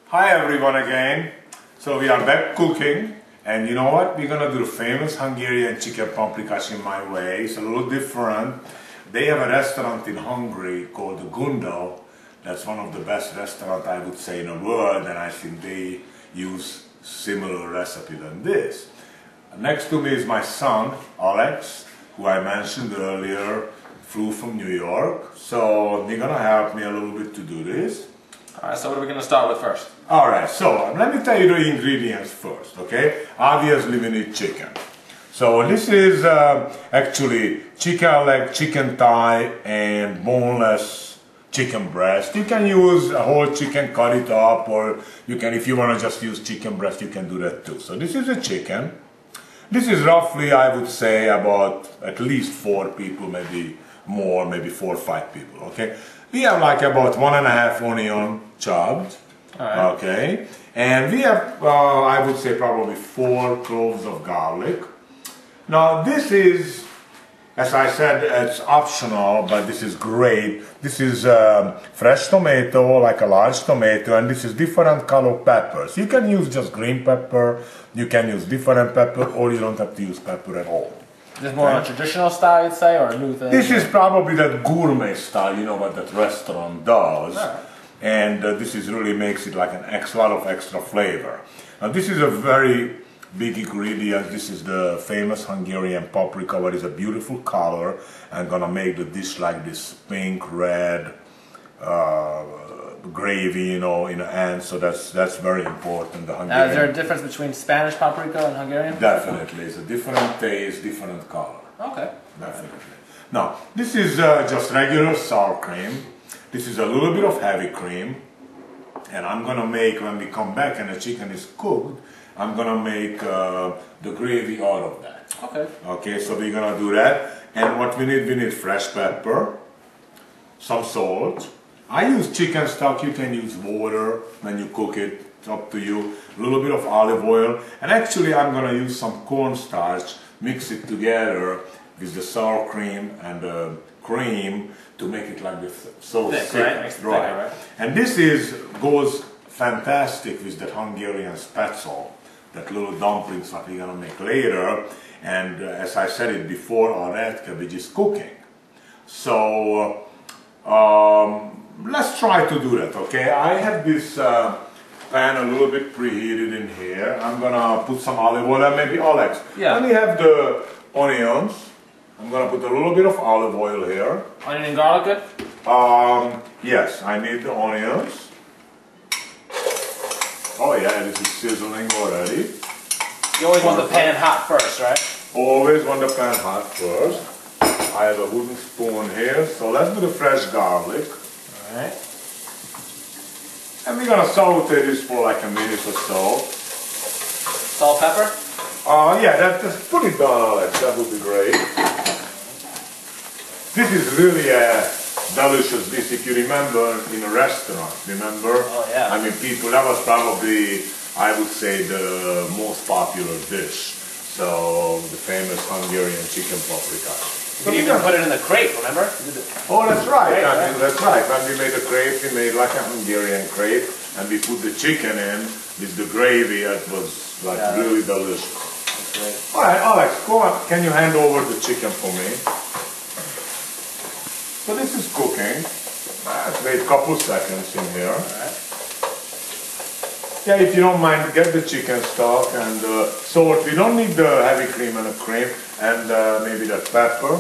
Hi everyone again. So we are back cooking, and you know what? We're gonna do the famous Hungarian chicken paprikash in my way. It's a little different. They have a restaurant in Hungary called the Gundel. That's one of the best restaurants I would say in the world, and I think they use similar recipe than this. Next to me is my son, Alex, who I mentioned earlier, flew from New York. So they're gonna help me a little bit to do this. Alright, so what are we going to start with first? Alright, so let me tell you the ingredients first, okay? Obviously we need chicken. So this is actually chicken leg, chicken thigh, and boneless chicken breast. You can use a whole chicken, cut it up, or you can, if you want to just use chicken breast, you can do that too. So this is a chicken. This is roughly, I would say, about at least 4 people, maybe more, maybe 4 or 5 people, okay? We have like about 1.5 onion chopped, right. Okay? And we have, I would say, probably 4 cloves of garlic. Now this is, as I said, it's optional, but this is great. This is fresh tomato, like a large tomato, and this is different color peppers. You can use just green pepper, you can use different pepper, or you don't have to use pepper at all. Is this more of a traditional style, you'd say, or a new thing? This is probably that gourmet style, you know, what that restaurant does. Right. And this is really makes it like a lot of extra flavor. Now this is a very big ingredient. This is the famous Hungarian paprika, what is a beautiful color, and gonna make the dish like this pink, red gravy, you know, in the end. So that's very important. The Hungarian. Now, is there a difference between Spanish paprika and Hungarian? Definitely, it's a different taste, different color. Okay. Definitely. Now, this is just regular sour cream. This is a little bit of heavy cream, and I'm gonna make, when we come back and the chicken is cooked, I'm gonna make the gravy out of that. Okay. Okay, so we're gonna do that. And what we need fresh pepper, some salt. I use chicken stock, you can use water when you cook it, it's up to you. A little bit of olive oil, and actually I'm gonna use some cornstarch, mix it together with the sour cream and the cream to make it like this, so thick, right? And this goes fantastic with that Hungarian spatzel, that little dumplings that we're gonna make later. And as I said it before, our red cabbage is cooking. So let's try to do that, okay? I have this pan a little bit preheated in here. I'm gonna put some olive oil, and maybe Alex. Yeah. Let me have the onions. I'm gonna put a little bit of olive oil here. Onion and garlic good? Yes, I need the onions. Oh yeah, this is sizzling already. You always want the pan hot first, right? Always want the pan hot first. I have a wooden spoon here, so let's do the fresh garlic. Alright. And we're gonna saute this for like a minute or so. Salt, pepper? Yeah, just put it down, Alex, that would be great. This is really a delicious dish, if you remember, in a restaurant, remember? Oh yeah. I mean, people, that was probably, I would say, the most popular dish. So, the famous Hungarian chicken paprikash. You can even put it in the crepe, remember? Oh, that's right. Crepe, I mean, that's right. When we made a crepe, we made like a Hungarian crepe, and we put the chicken in with the gravy. It was like really delicious. That's great. All right, Alex, go on. Can you hand over the chicken for me? So this is cooking. Let's wait a couple seconds in here. All right. Yeah, if you don't mind, get the chicken stock and salt. We don't need the heavy cream and the cream, and maybe the pepper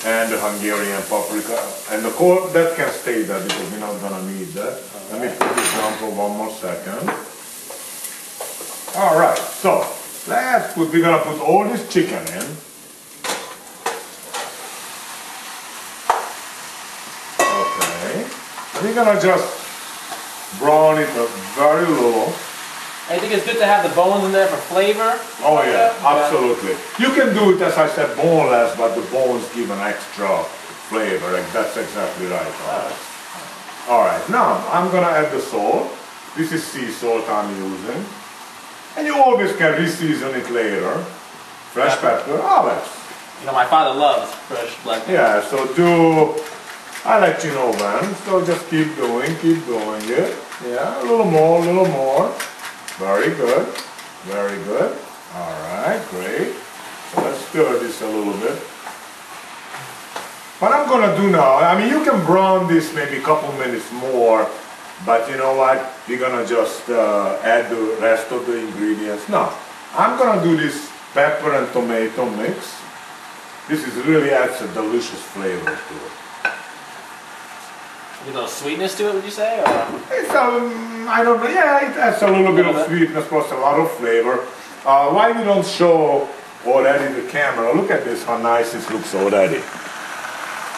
and the Hungarian paprika. And the core, that can stay there because we're not gonna need that. Let me put this down for 1 more second. All right, so we're gonna put all this chicken in. Okay, and we're gonna just brown it up very low. I think it's good to have the bones in there for flavor. Oh yeah, absolutely. You can do it, as I said, boneless, but the bones give an extra flavor. That's exactly right. Alright, now I'm gonna add the salt. This is sea salt I'm using. And you always can re-season it later. Fresh pepper, Alex. You know, my father loves fresh black pepper. Yeah, so do I'll let you know when. So just keep doing it. Yeah, a little more, a little more. Very good, very good. All right, great. So let's stir this a little bit. What I'm gonna do now, I mean, you can brown this maybe a couple minutes more, but you know what? We're gonna just add the rest of the ingredients. Now, I'm gonna do this pepper and tomato mix. This is really adds a delicious flavor to it. A little sweetness to it, would you say? Or? It's I don't know, yeah, it adds a little bit of sweetness plus a lot of flavor. Why we don't show already the camera? Look at this, how nice this looks already.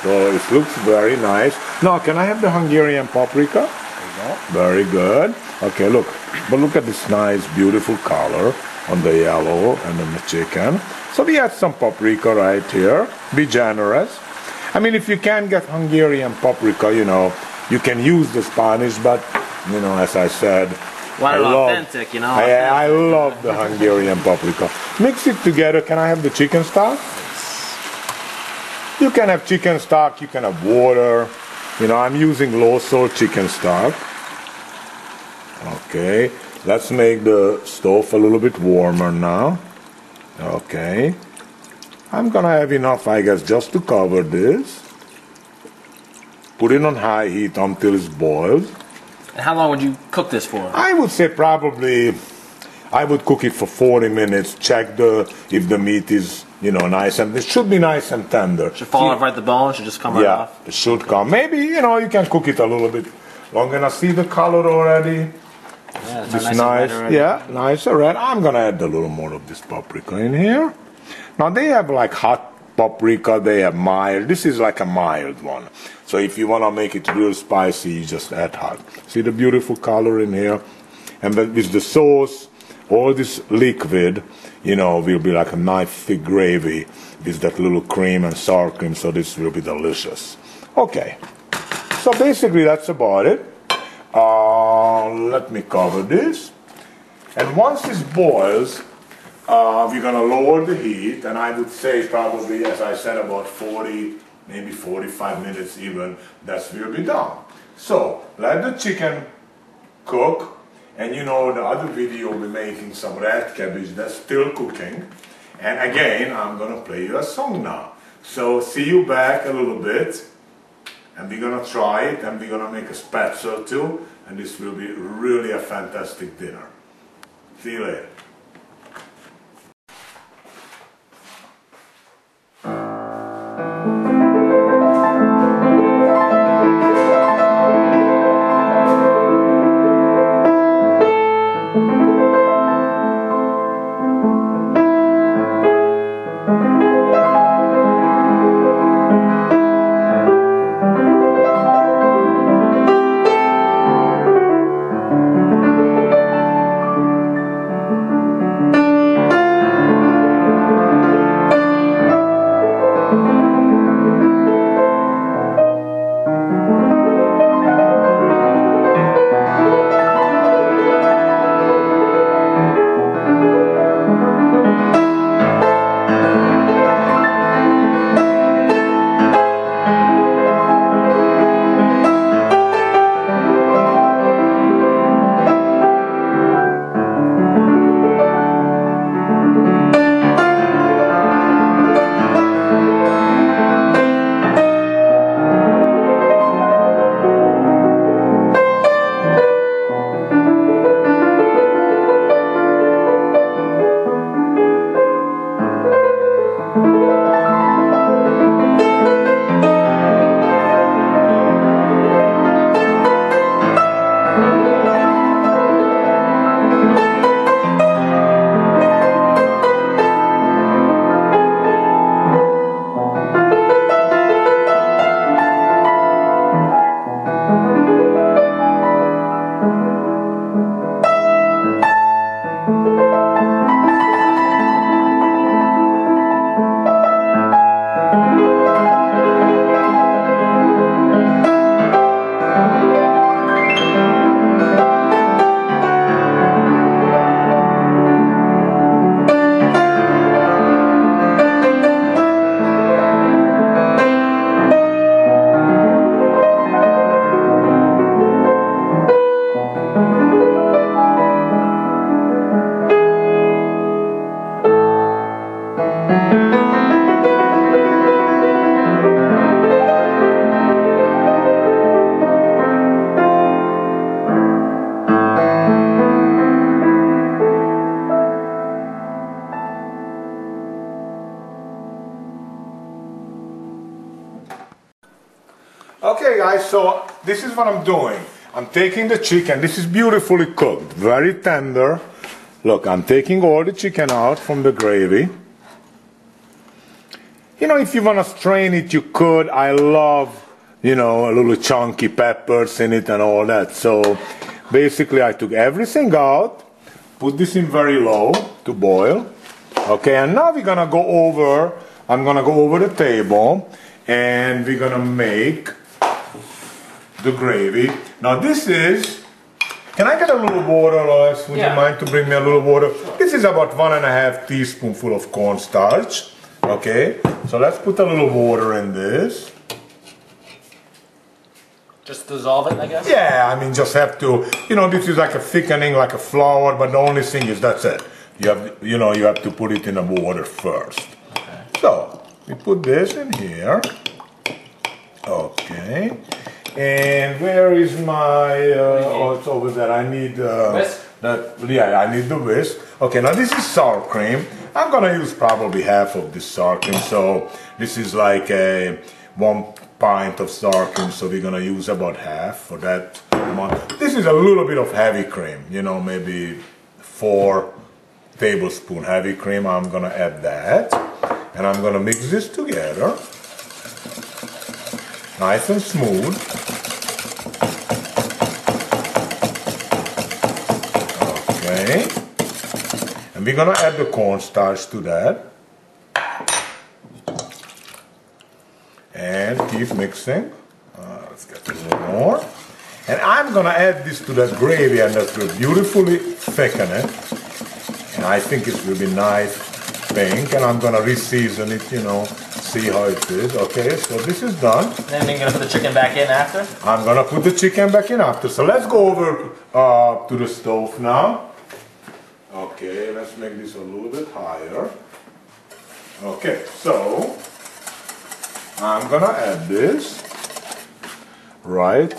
So it looks very nice. Now, can I have the Hungarian paprika? There you go. Very good. Okay, look. But look at this nice, beautiful color on the yellow and on the chicken. So we add some paprika right here. Be generous. I mean, if you can't get Hungarian paprika, you know, you can use the Spanish, but, you know, as I said, authentic, you know. I love the Hungarian paprika. Mix it together. Can I have the chicken stock? You can have chicken stock, you can have water. You know, I'm using low salt chicken stock. Okay, let's make the stove a little bit warmer now. Okay. I'm gonna have enough, I guess, just to cover this. Put it on high heat until it's boiled. And how long would you cook this for? I would say probably, I would cook it for 40 minutes. Check if the meat is, you know, nice, and it should be nice and tender. Should fall off right the bone? Should just come right off? Yeah, it should come. Maybe, you know, you can cook it a little bit longer. Now see the color already? Yeah, it's nice. Yeah, nice and red. I'm gonna add a little more of this paprika in here. Now they have like hot paprika, they have mild. This is like a mild one. So if you wanna make it real spicy, you just add hot. See the beautiful color in here? And then with the sauce, all this liquid, you know, will be like a nice thick gravy with that little cream and sour cream, so this will be delicious. Okay, so basically that's about it. Let me cover this. And once this boils, we're gonna lower the heat, and I would say probably, as I said, about 40, maybe 45 minutes even, that will be done. So, let the chicken cook. And you know, the other video we're making some red cabbage that's still cooking. And again, I'm gonna play you a song now. So see you back a little bit, and we're gonna try it, and we're gonna make a spatzel too, and this will be really a fantastic dinner. See you later. guys, so this is what I'm doing. I'm taking the chicken. This is beautifully cooked, very tender. Look, I'm taking all the chicken out from the gravy. You know, if you want to strain it, you could. I love, you know, a little chunky peppers in it and all that. So basically I took everything out, put this in very low to boil. Okay, and now we're gonna go over, I'm gonna go over the table and we're gonna make the gravy. Now this is, can I get a little water, Lois? Would you mind to bring me a little water? This is about 1.5 teaspoonful of cornstarch. Okay, so let's put a little water in this. Just dissolve it, I guess? Yeah, I mean, just have to, you know, this is like a thickening, like a flour, but the only thing is that's it. You have, you know, you have to put it in the water first. Okay. So, we put this in here. Okay. And where is my, oh, it's over there. I need, whisk? Yeah, I need the whisk. Okay, now this is sour cream. I'm gonna use probably half of this sour cream. So, this is like a 1 pint of sour cream, so we're gonna use about half for that amount. This is a little bit of heavy cream, you know, maybe 4 tablespoons heavy cream. I'm gonna add that, and I'm gonna mix this together, nice and smooth. Okay, and we're gonna add the cornstarch to that. And keep mixing. Let's get a little more. And I'm gonna add this to that gravy and that will beautifully thicken it. And I think it will be nice pink. And I'm gonna re-season it, you know, see how it is. Okay, so this is done. Then you're gonna put the chicken back in after? I'm gonna put the chicken back in after. So let's go over to the stove now. Okay, let's make this a little bit higher. Okay, so I'm gonna add this, right?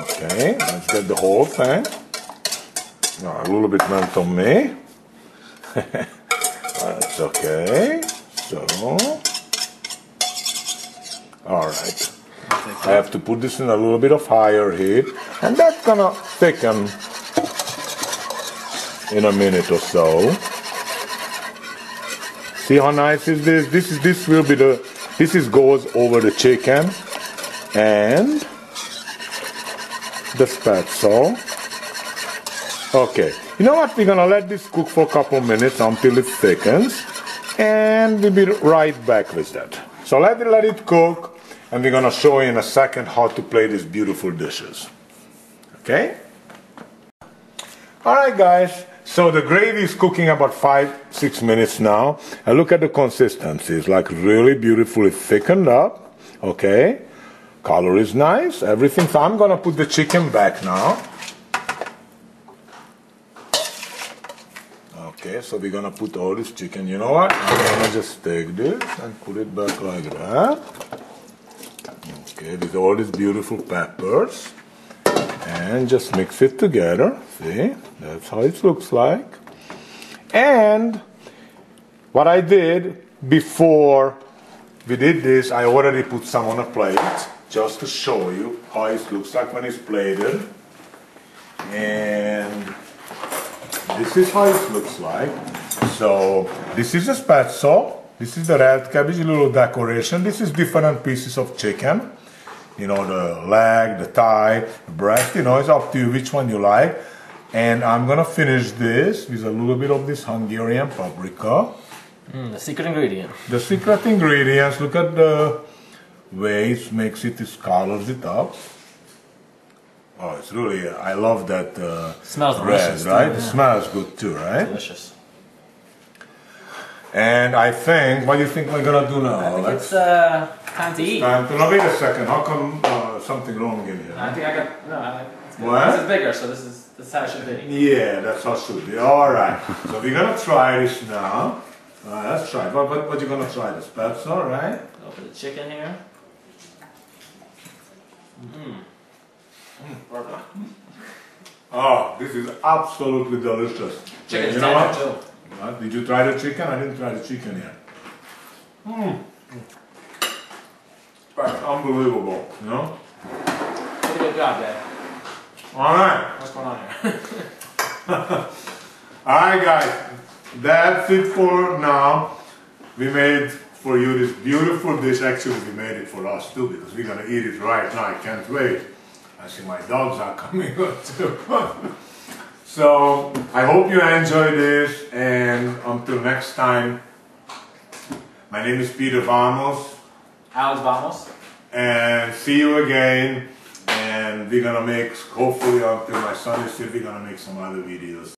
Okay, let's get the whole thing. Oh, a little bit went on me. That's okay. So, all right. I have to put this in a little bit of higher heat, and that's gonna thicken in a minute or so. See how nice is this? This will be the, goes over the chicken and the spatula. Okay, you know what? We're gonna let this cook for a couple minutes until it thickens, and we'll be right back with that. So let it cook, and we're gonna show you in a second how to plate these beautiful dishes. Okay? All right, guys. So the gravy is cooking about 5-6 minutes now. And look at the consistency. It's like really beautifully thickened up. Okay. Color is nice. Everything. So I'm going to put the chicken back now. Okay. So we're going to put all this chicken. You know what? I'm going to just take this and put it back like that. Okay. With all these beautiful peppers. And just mix it together. See, that's how it looks like. And what I did before we did this, I already put some on a plate just to show you how it looks like when it's plated. And this is how it looks like. So this is a spatula. This is the red cabbage, a little decoration. This is different pieces of chicken. You know, the leg, the thigh, the breast, you know, it's up to you which one you like. And I'm gonna finish this with a little bit of this Hungarian paprika. The secret ingredient. The secret ingredients, look at the way it makes it, it colors it up. Oh, it's really, I love that smells red, delicious, right? too, yeah. It smells good too, right? Delicious. And I think, what do you think we're gonna do now? I think it's time to eat. Now wait a second, how come something wrong in here? I think I got, no, it's good. What? This is bigger, so this is how it should be. Yeah, that's how it should be. Alright, so we're gonna try this now. Let's try it. What you gonna try? The spatula, right? Go for the chicken here. Perfect. Oh, this is absolutely delicious. Chicken is you know tender what? too. Did you try the chicken? I didn't try the chicken yet. That's unbelievable, you know? Did a good job, Dad. Alright. What's going on here? Alright guys, that's it for now. We made for you this beautiful dish. Actually, we made it for us too because we're gonna eat it right now. I can't wait. I see my dogs are coming up too. So, I hope you enjoyed this, and until next time, my name is Peter Vamos. Alex Vamos. And see you again. And we're gonna make, hopefully until my son is here, we're gonna make some other videos.